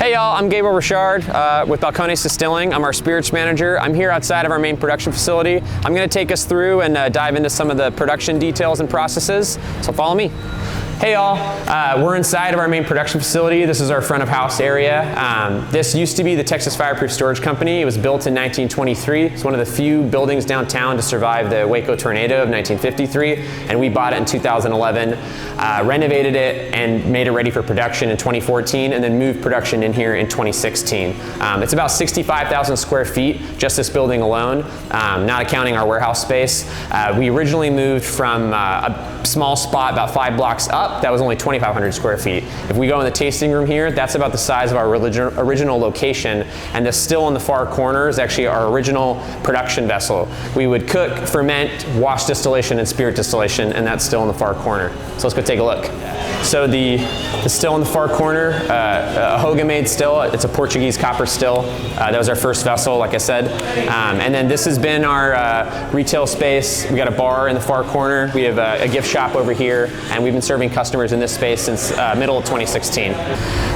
Hey y'all, I'm Gabriel Richarde with Balcones Distilling. I'm our spirits manager. I'm here outside of our main production facility. I'm going to take us through and dive into some of the production details and processes, so follow me. Hey y'all, we're inside of our main production facility. This is our front of house area. This used to be the Texas Fireproof Storage Company. It was built in 1923. It's one of the few buildings downtown to survive the Waco tornado of 1953, and we bought it in 2011, renovated it and made it ready for production in 2014, and then moved production in here in 2016. It's about 65,000 square feet, just this building alone, not accounting our warehouse space. We originally moved from a small spot about 5 blocks up. That was only 2,500 square feet. If we go in the tasting room here, that's about the size of our original location, and the still in the far corner is actually our original production vessel. We would cook, ferment, wash distillation, and spirit distillation, and that's still in the far corner. So let's go take a look. So the still in the far corner, a Hoga-made still. It's a Portuguese copper still. That was our first vessel, like I said. And then this has been our retail space. We got a bar in the far corner. We have a gift shop over here, and we've been serving customers in this space since middle of 2016.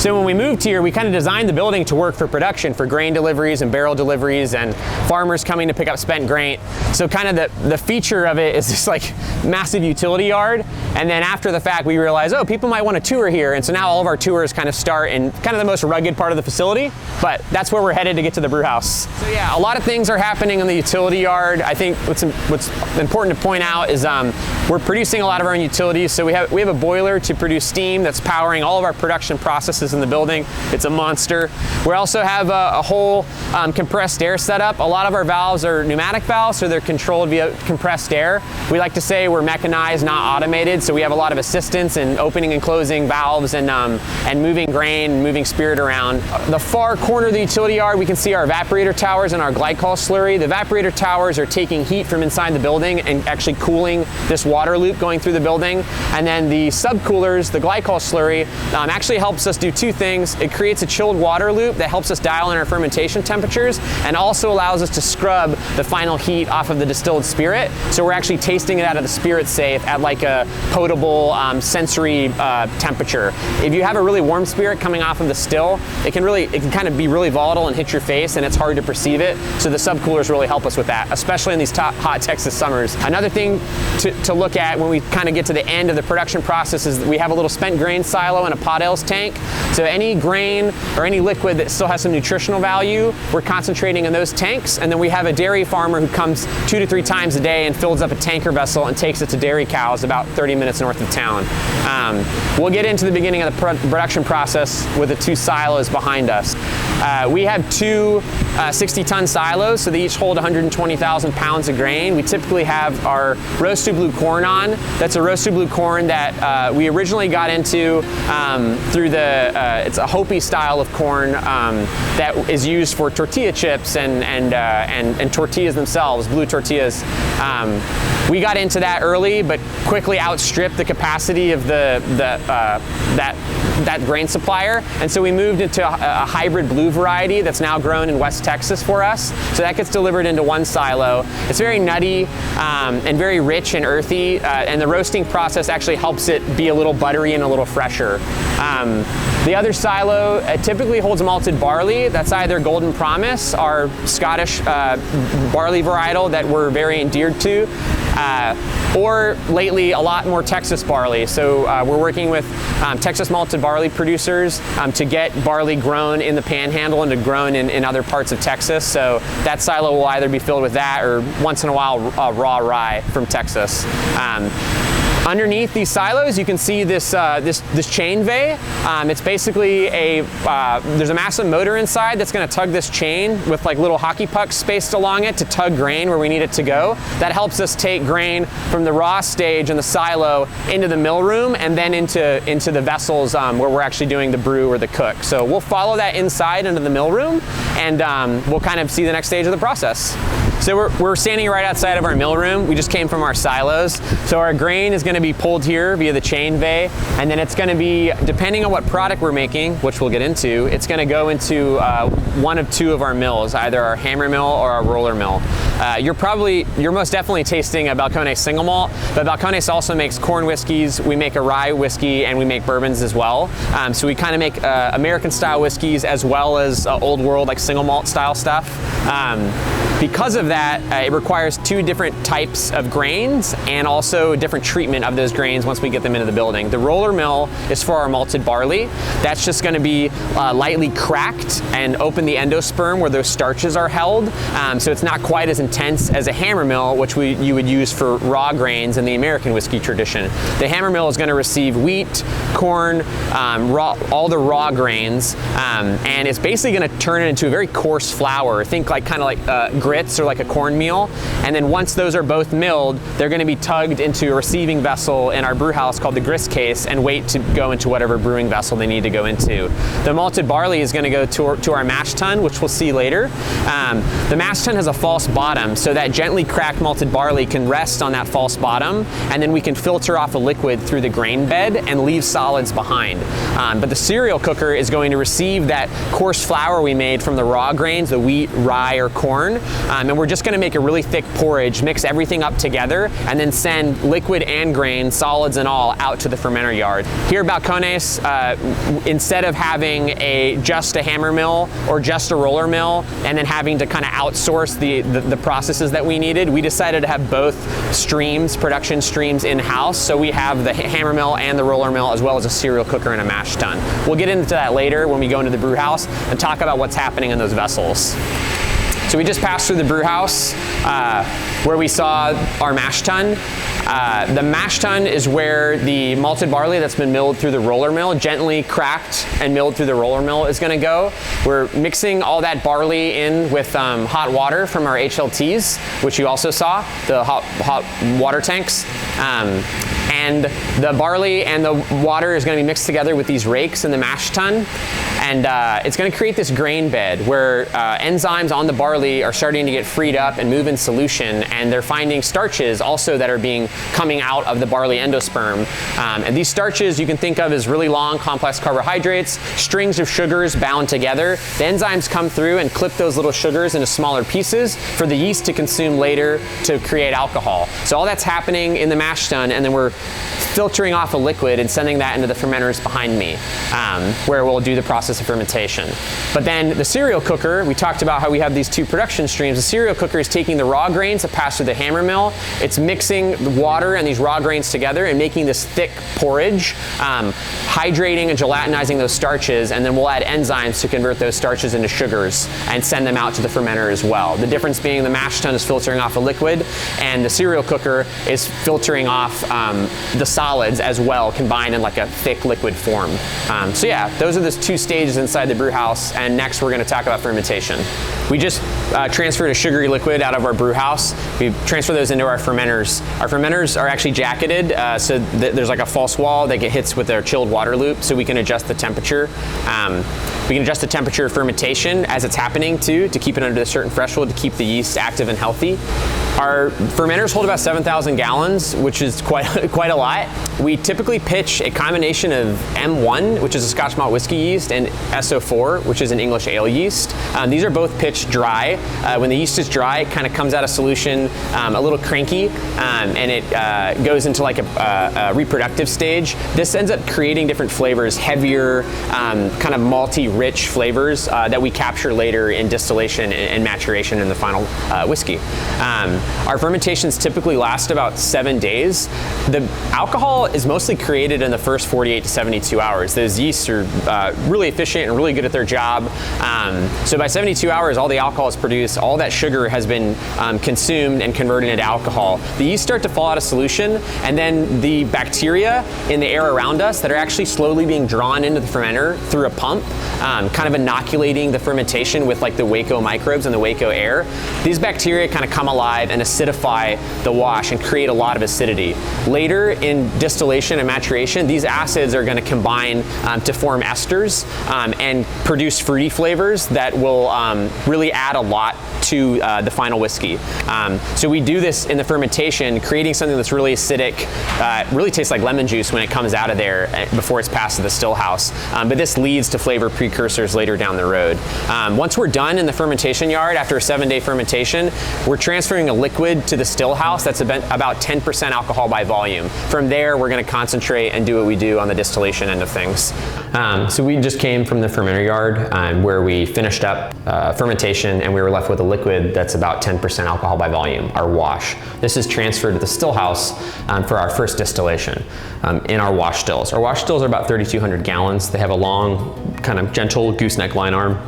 So when we moved here, we kind of designed the building to work for production, for grain deliveries and barrel deliveries and farmers coming to pick up spent grain. So kind of the feature of it is this like massive utility yard. And then after the fact, we realized, oh, people might want to tour here. And so now all of our tours kind of start in kind of the most rugged part of the facility, but that's where we're headed to get to the brew house. So yeah, a lot of things are happening in the utility yard. I think what's important to point out is we're producing a lot of our own utilities. So we have a boiler to produce steam that's powering all of our production processes in the building. It's a monster. We also have a whole compressed air setup. A lot of our valves are pneumatic valves, so they're controlled via compressed air. We like to say we're mechanized, not automated. So we have a lot of assistance in opening and closing valves and moving grain and moving spirit around. The far corner of the utility yard, we can see our evaporator towers and our glycol slurry. The evaporator towers are taking heat from inside the building and actually cooling this water loop going through the building. And then the subcoolers, the glycol slurry, actually helps us do two things. It creates a chilled water loop that helps us dial in our fermentation temperatures and also allows us to scrub the final heat off of the distilled spirit. So we're actually tasting it out of the spirit safe at like a potable sensory temperature. If you have a really warm spirit coming off of the still, it can kind of be really volatile and hit your face, and it's hard to perceive it. So the subcoolers really help us with that, especially in these hot Texas summers. Another thing to look at when we kind of get to the end of the production process is we have a little spent grain silo and a pot ales tank. So any grain or any liquid that still has some nutritional value, we're concentrating in those tanks. And then we have a dairy farmer who comes 2 to 3 times a day and fills up a tanker vessel and takes it to dairy cows about 30 minutes north of town. We'll get into the beginning of the production process with the 2 silos behind us. We have 2 60-ton silos, so they each hold 120,000 pounds of grain. We typically have our roasted blue corn on. That's a roasted blue corn that we originally got into through it's a Hopi style of corn that is used for tortilla chips and tortillas themselves, blue tortillas. We got into that early, but quickly outstripped the capacity of that grain supplier, and so we moved into a hybrid blue variety that's now grown in West Texas for us. So that gets delivered into one silo. It's very nutty and very rich and earthy, and the roasting process actually helps it be a little buttery and a little fresher. The other silo typically holds malted barley. That's either Golden Promise, our Scottish barley varietal that we're very endeared to, or lately a lot more Texas barley. So we're working with Texas malted barley producers to get barley grown in the Panhandle and to grown in other parts of Texas. So that silo will either be filled with that or once in a while raw rye from Texas. Underneath these silos, you can see this chain vey. It's basically there's a massive motor inside that's going to tug this chain with like little hockey pucks spaced along it to tug grain where we need it to go. That helps us take grain from the raw stage in the silo into the mill room and then into the vessels where we're actually doing the brew or the cook. So we'll follow that inside into the mill room, and we'll kind of see the next stage of the process. So we're standing right outside of our mill room. We just came from our silos. So our grain is going to be pulled here via the chain bay, and then it's going to be, depending on what product we're making, which we'll get into, it's going to go into one of two of our mills, either our hammer mill or our roller mill. You're most definitely tasting a Balcones single malt, but Balcones also makes corn whiskeys, we make a rye whiskey, and we make bourbons as well. So we kind of make American style whiskeys as well as old world, like single malt style stuff. Because of that, it requires two different types of grains and also different treatment of those grains once we get them into the building. The roller mill is for our malted barley. That's just going to be lightly cracked and open the endosperm where those starches are held. So it's not quite as intense as a hammer mill, which you would use for raw grains in the American whiskey tradition. The hammer mill is going to receive wheat, corn, all the raw grains, and it's basically going to turn it into a very coarse flour. Think like kind of like grits or like a cornmeal. And then once those are both milled, they're going to be tugged into a receiving vessel in our brew house called the grist case and wait to go into whatever brewing vessel they need to go into. The malted barley is going to go to our mash tun, which we'll see later. The mash tun has a false bottom, so that gently cracked malted barley can rest on that false bottom, and then we can filter off a liquid through the grain bed and leave solids behind. But the cereal cooker is going to receive that coarse flour we made from the raw grains, the wheat, rye, or corn, and we're just going to make a really thick porridge, mix everything up together, and then send liquid and grain, solids and all, out to the fermenter yard. Here at Balcones, instead of having just a hammer mill or just a roller mill and then having to kind of outsource the processes that we needed, we decided to have both streams, production streams in-house. So we have the hammer mill and the roller mill, as well as a cereal cooker and a mash tun. We'll get into that later when we go into the brew house and talk about what's happening in those vessels. So we just passed through the brew house where we saw our mash tun. The mash tun is where the malted barley that's been milled through the roller mill, gently cracked and milled through the roller mill, is going to go. We're mixing all that barley in with hot water from our HLTs, which you also saw, the hot water tanks. And the barley and the water is going to be mixed together with these rakes in the mash tun. And it's going to create this grain bed where enzymes on the barley are starting to get freed up and move in solution, and they're finding starches also that are coming out of the barley endosperm. And these starches you can think of as really long, complex carbohydrates, strings of sugars bound together. The enzymes come through and clip those little sugars into smaller pieces for the yeast to consume later to create alcohol. So all that's happening in the mash tun, and then we're filtering off a liquid and sending that into the fermenters behind me, where we'll do the process of fermentation. But then the cereal cooker, we talked about how we have these two production streams. The cereal cooker is taking the raw grains that pass through the hammer mill. It's mixing the water and these raw grains together and making this thick porridge, hydrating and gelatinizing those starches, and then we'll add enzymes to convert those starches into sugars and send them out to the fermenter as well. The difference being the mash tun is filtering off a liquid, and the cereal cooker is filtering off the solids as well, combined in like a thick liquid form. So yeah, those are the two stages inside the brew house, and next we're going to talk about fermentation. We just transferred a sugary liquid out of our brew house. We transfer those into our fermenters. Our fermenters are actually jacketed, so there's like a false wall that hits with our chilled water loop, so we can adjust the temperature. We can adjust the temperature of fermentation as it's happening to keep it under a certain threshold to keep the yeast active and healthy. Our fermenters hold about 7,000 gallons, which is quite a lot. We typically pitch a combination of M1, which is a Scotch malt whiskey yeast, and SO4, which is an English ale yeast. These are both pitched dry. When the yeast is dry, it kind of comes out of solution a little cranky, and it goes into like a reproductive stage. This ends up creating different flavors, heavier, kind of malty, rich flavors that we capture later in distillation and maturation in the final whiskey. Our fermentations typically last about 7 days. The alcohol is mostly created in the first 48 to 72 hours. Those yeasts are really efficient and really good at their job. So by 72 hours, all the alcohol is produced, all that sugar has been consumed and converted into alcohol. The yeast start to fall out of solution, and then the bacteria in the air around us that are actually slowly being drawn into the fermenter through a pump, kind of inoculating the fermentation with like the Waco microbes and the Waco air. These bacteria kind of come alive and acidify the wash and create a lot of acidity. Later in distillation and maturation, these acids are going to combine to form esters and produce fruity flavors that will really add a lot to the final whiskey. So we do this in the fermentation, creating something that's really acidic, really tastes like lemon juice when it comes out of there before it's passed to the still house. But this leads to flavor precursors later down the road. Once we're done in the fermentation yard, after a 7-day fermentation, we're transferring a liquid to the still house that's about 10% alcohol by volume. From there, we're going to concentrate and do what we do on the distillation end of things. So we just came from the fermenter yard where we finished up fermentation, and we were left with a liquid that's about 10% alcohol by volume, our wash. This is transferred to the still house for our first distillation in our wash stills. Our wash stills are about 3,200 gallons. They have a long, kind of gentle gooseneck line arm,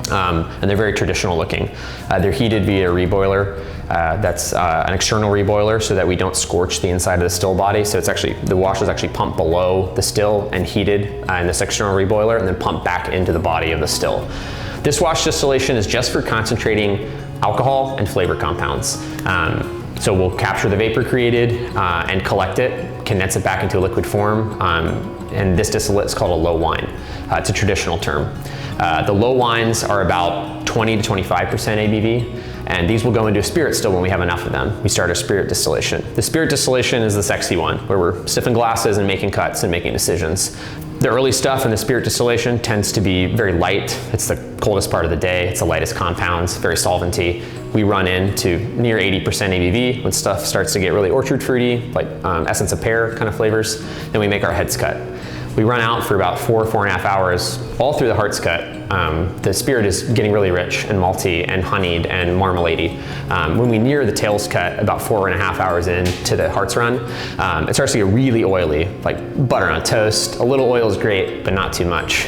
and they're very traditional looking. They're heated via a reboiler. That's an external reboiler so that we don't scorch the inside of the still body. So it's actually, the wash is actually pumped below the still and heated in this external reboiler and then pumped back into the body of the still. This wash distillation is just for concentrating alcohol and flavor compounds. So we'll capture the vapor created and collect it, condense it back into a liquid form, and this distillate is called a low wine. It's a traditional term. The low wines are about 20 to 25% ABV, and these will go into a spirit still when we have enough of them. We start a spirit distillation. The spirit distillation is the sexy one, where we're sipping glasses and making cuts and making decisions. The early stuff in the spirit distillation tends to be very light. It's the coldest part of the day. It's the lightest compounds, very solventy. We run into near 80% ABV when stuff starts to get really orchard fruity, like essence of pear kind of flavors. Then we make our heads cut. We run out for about 4.5 hours, all through the heart's cut. The spirit is getting really rich and malty and honeyed and marmalady. When we near the tail's cut, about 4.5 hours into the heart's run, it starts to get really oily, like butter on toast. A little oil is great, but not too much.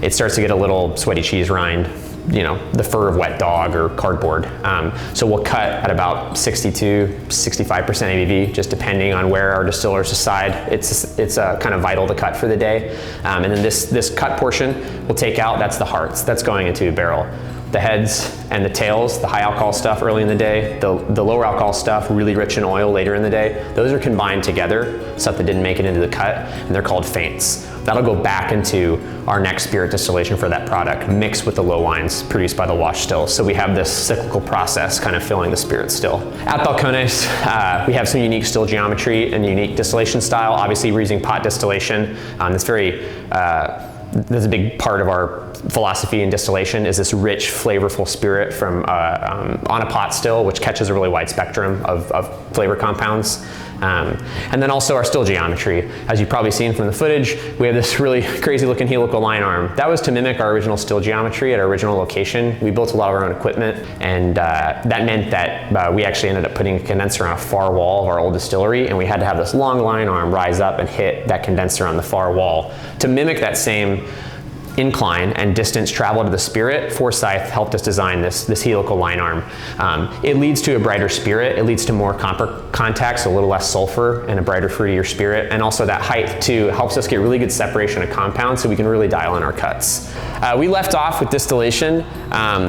It starts to get a little sweaty cheese rind, you know, the fur of wet dog or cardboard. So we'll cut at about 62, 65% ABV, just depending on where our distillers decide it's kind of vital to cut for the day. And then this cut portion we'll take out, that's the hearts, that's going into a barrel. The heads and the tails, the high alcohol stuff early in the day, the lower alcohol stuff, really rich in oil later in the day, those are combined together, stuff that didn't make it into the cut, and they're called feints. That'll go back into our next spirit distillation for that product, mixed with the low wines produced by the wash still. So we have this cyclical process kind of filling the spirit still. At Balcones, we have some unique still geometry and unique distillation style. Obviously, we're using pot distillation. That's a big part of our philosophy in distillation, is this rich, flavorful spirit from on a pot still, which catches a really wide spectrum of flavor compounds. And then also our still geometry. As you've probably seen from the footage, we have this really crazy looking helical line arm. That was to mimic our original still geometry at our original location. We built a lot of our own equipment, and that meant that we actually ended up putting a condenser on a far wall of our old distillery, and we had to have this long line arm rise up and hit that condenser on the far wall. To mimic that same incline and distance travel to the spirit, Forsyth helped us design this helical line arm. It leads to a brighter spirit, it leads to more copper contacts, a little less sulfur, and a brighter, fruitier spirit, and also that height too helps us get really good separation of compounds so we can really dial in our cuts. We left off with distillation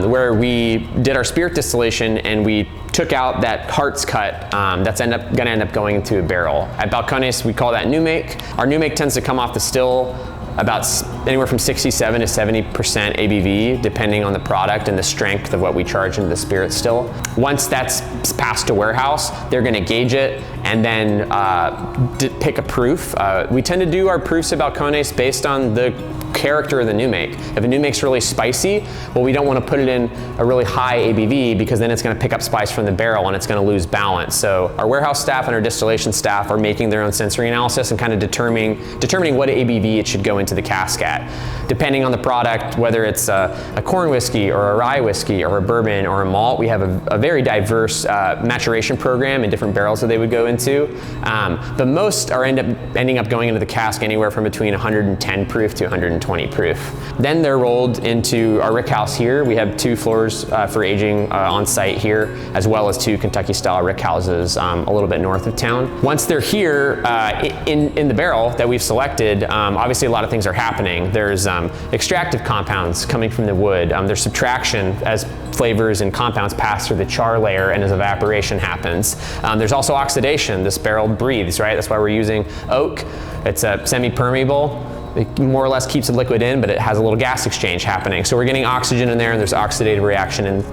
where we did our spirit distillation and we took out that heart's cut that's gonna end up going into a barrel. At Balcones, we call that new make. Our new make tends to come off the still about anywhere from 67 to 70% ABV, depending on the product and the strength of what we charge into the spirit still. Once that's passed to warehouse, they're gonna gauge it and then pick a proof. We tend to do our proofs at Balcones based on the character of the new make. If a new make's really spicy, well, we don't want to put it in a really high ABV because then it's going to pick up spice from the barrel and it's going to lose balance. So our warehouse staff and our distillation staff are making their own sensory analysis and kind of determining what ABV it should go into the cask at. Depending on the product, whether it's a corn whiskey or a rye whiskey or a bourbon or a malt, we have a very diverse maturation program and different barrels that they would go into. But most are ending up going into the cask anywhere from between 110 proof to 120 proof. Then they're rolled into our rick house here. We have 2 floors for aging on site here, as well as 2 Kentucky style rick houses a little bit north of town. Once they're here in the barrel that we've selected, obviously a lot of things are happening. There's extractive compounds coming from the wood. There's subtraction as flavors and compounds pass through the char layer and as evaporation happens. There's also oxidation. This barrel breathes, right? That's why we're using oak. It's a semi-permeable. It more or less keeps the liquid in, but it has a little gas exchange happening. So we're getting oxygen in there, and there's oxidative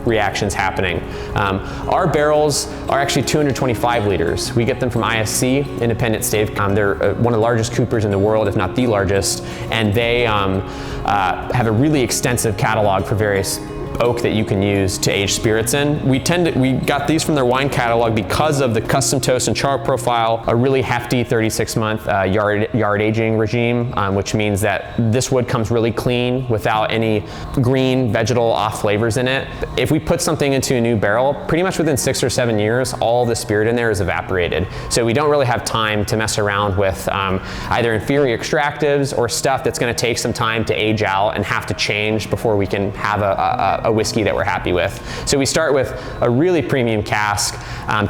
reactions happening. Our barrels are actually 225 liters. We get them from ISC, Independent Stave. They're one of the largest coopers in the world, if not the largest, and they have a really extensive catalog for various oak that you can use to age spirits in. We got these from their wine catalog because of the custom toast and char profile, a really hefty 36-month yard aging regime, which means that this wood comes really clean without any green vegetal off flavors in it. If we put something into a new barrel, pretty much within 6 or 7 years, all the spirit in there is evaporated. So we don't really have time to mess around with either inferior extractives or stuff that's going to take some time to age out and have to change before we can have a whiskey that we're happy with. So we start with a really premium cask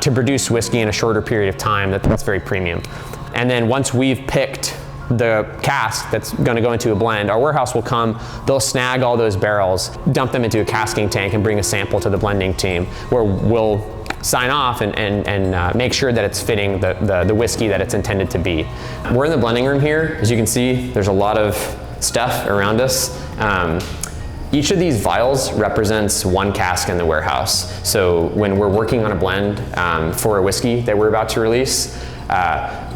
to produce whiskey in a shorter period of time that's very premium. And then once we've picked the cask that's going to go into a blend, our warehouse will come, they'll snag all those barrels, dump them into a casking tank, and bring a sample to the blending team, where we'll sign off and make sure that it's fitting the whiskey that it's intended to be. We're in the blending room here. As you can see, there's a lot of stuff around us. Each of these vials represents one cask in the warehouse. So when we're working on a blend for a whiskey that we're about to release,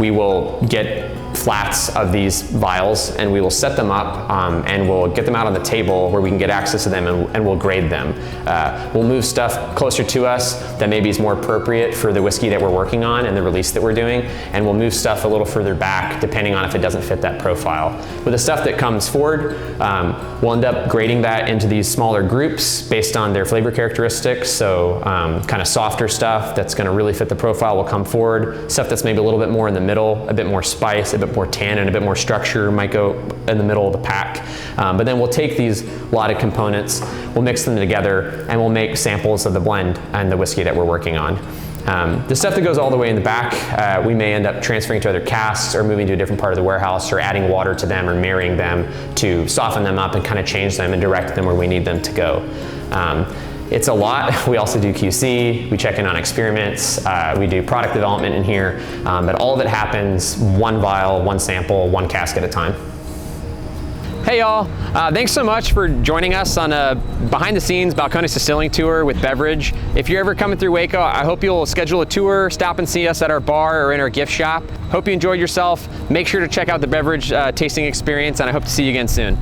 we will get flats of these vials, and we will set them up and we'll get them out on the table where we can get access to them, and we'll grade them. We'll move stuff closer to us that maybe is more appropriate for the whiskey that we're working on and the release that we're doing, and we'll move stuff a little further back depending on if it doesn't fit that profile. With the stuff that comes forward, we'll end up grading that into these smaller groups based on their flavor characteristics. So kind of softer stuff that's going to really fit the profile will come forward. Stuff that's maybe a little bit more in the middle, a bit more spice, a bit more tannin, a bit more structure might go in the middle of the pack. But then we'll take these lotted components, we'll mix them together, and we'll make samples of the blend and the whiskey that we're working on. The stuff that goes all the way in the back, we may end up transferring to other casks or moving to a different part of the warehouse, or adding water to them or marrying them to soften them up and kind of change them and direct them where we need them to go. It's a lot. We also do QC, we check in on experiments, we do product development in here, but all of it happens one vial, one sample, one cask at a time. Hey y'all, thanks so much for joining us on a behind the scenes Balcones distilling tour with Bevridge. If you're ever coming through Waco, I hope you'll schedule a tour, stop and see us at our bar or in our gift shop. Hope you enjoyed yourself. Make sure to check out the Bevridge tasting experience, and I hope to see you again soon.